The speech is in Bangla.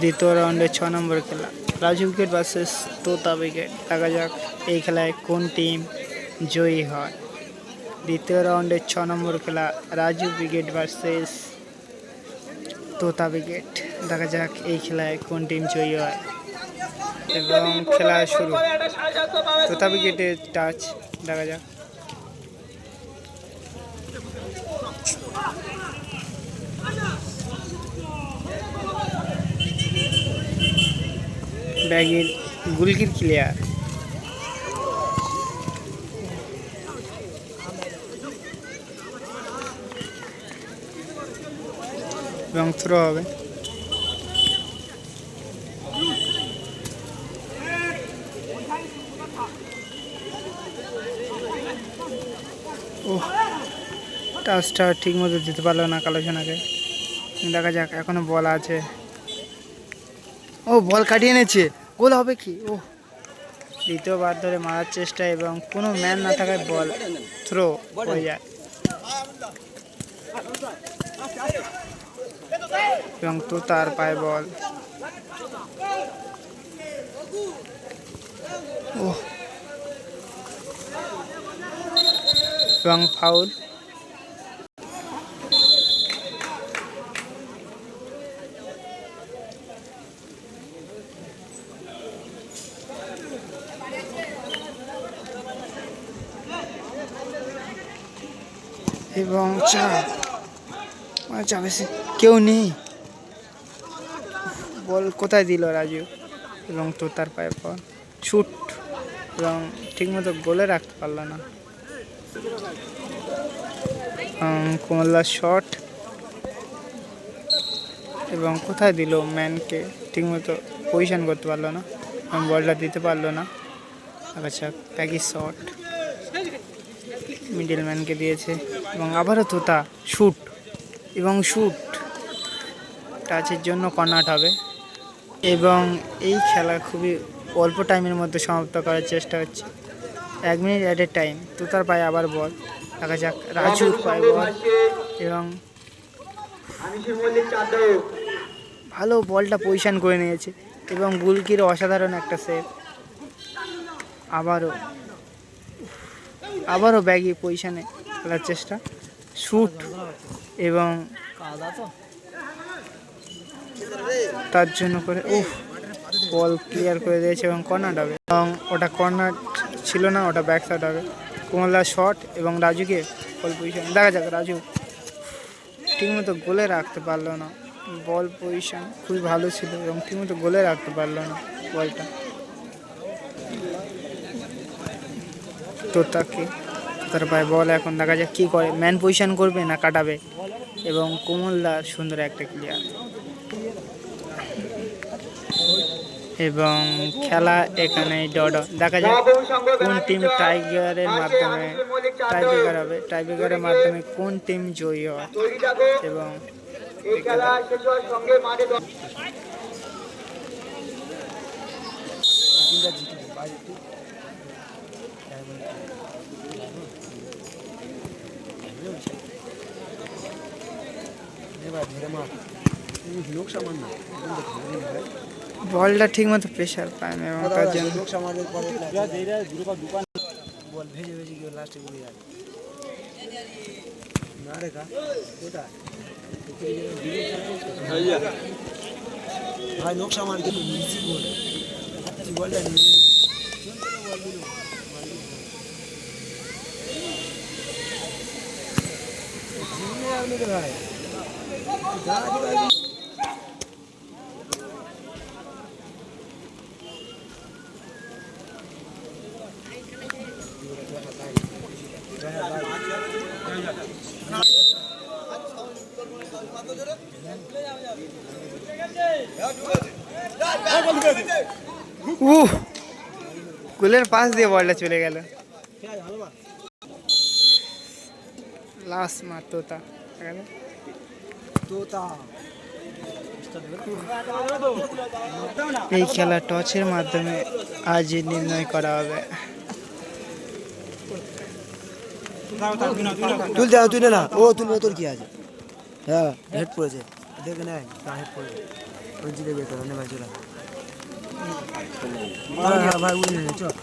দ্বিতীয় রাউন্ডে 6 নম্বর খেলা রাজু উইকেট ভার্সেস তোতা উইকেট। দেখা যাক এই খেলায় কোন টিম জয়ী হয়। দ্বিতীয় রাউন্ডে 6 নম্বর খেলা রাজু উইকেট ভার্সেস তোতা উইকেট। দেখা যাক এই খেলায় কোন টিম জয়ী হয় এবং খেলা শুরু। তোতা উইকেটের টাচ দেখা যাক। ব্যাগের গুলকির ক্লিয়ার এবং থ্রো হবে। টাচটা ঠিক মতো দিতে পারলো না কালো সোনাকে। দেখা যাক এখনো বল আছে। ও বল কাটিয়ে এনেছে, গোল হবে কি? ও দ্বিতীয়বার ধরে মারার চেষ্টা এবং কোনো ম্যান না থাকায় বল থ্রো হয়ে যায় এবং তো তার পায়ে বল। ও এবং ফাউল। এবং চাপ কেউ নেই, বল কোথায় দিল রাজু এবং তো তার পায়ে বল শুট এবং ঠিকমতো গোলে রাখতে পারলো না। কমলার শট এবং কোথায় দিল ম্যানকে, ঠিকমতো পজিশন করতে পারলো না এবং বলটা দিতে পারলো না। আচ্ছা একই শট মিডল ম্যানকে দিয়েছে এবং আবারও তোতা শুট এবং শুট টাচের জন্য কর্নার হবে এবং এই খেলা খুবই অল্প টাইমের মধ্যে সমাপ্ত করার চেষ্টা হচ্ছে। 1 মিনিট অ্যাট এ টাইম। তোতার পায়ে আবার বল। দেখা যাক রাজুর পায়ে বল এবং ভালো বলটা পজিশন করে নিয়েছে এবং গুলকির অসাধারণ একটা সেভ। আবারও ব্যাগি পজিশনে খেলার চেষ্টা, শুট এবং তার জন্য করে বল ক্লিয়ার করে দিয়েছে এবং কর্নার হবে এবং ওটা কর্নার ছিল না, ওটা ব্যাক সাইড হবে। কমলার শট এবং রাজুকে বল পজিশন। দেখা যাক রাজু ঠিকমতো গোলে রাখতে পারলো না, বল পজিশন খুবই ভালো ছিল এবং ঠিকমতো গোলে রাখতে পারলো না বলটা। তো তার পায়ে বল। এখন দেখা যাক কী করে, ম্যান পজিশন করবে না কাটাবে এবং কমলদার সুন্দর একটা ক্লিয়ার এবং খেলা এখানে ডড। দেখা যাক কোন টিম টাইগারের মাধ্যমে টাইব্রেকার হবে, টাইব্রেকারের মাধ্যমে কোন টিম জয়ী হয় এবং বলটা ঠিক মতো প্রেশার পায় না এবং তার জন্য বল ভেজে ভেজে গিয়ে লাস্টে ঘুরে যায় না রেখা। ভাই নকশা মার দিল ইজি গোল, বলটা ভাই গোলের পাশ দিয়ে বলটা চলে গেল। লাস্ট মার তোতা। এই খেলা টচের মাধ্যমে আজ নির্ণয় করা হবে। তুল যা, তুই না ও তুলবে, তোর কি আছে? হ্যাঁ হেড পড়েছে, দেখে নেয় হেড পড়েছে। ওই জিতে গেছে ভাই চলা ভাই উঠে চল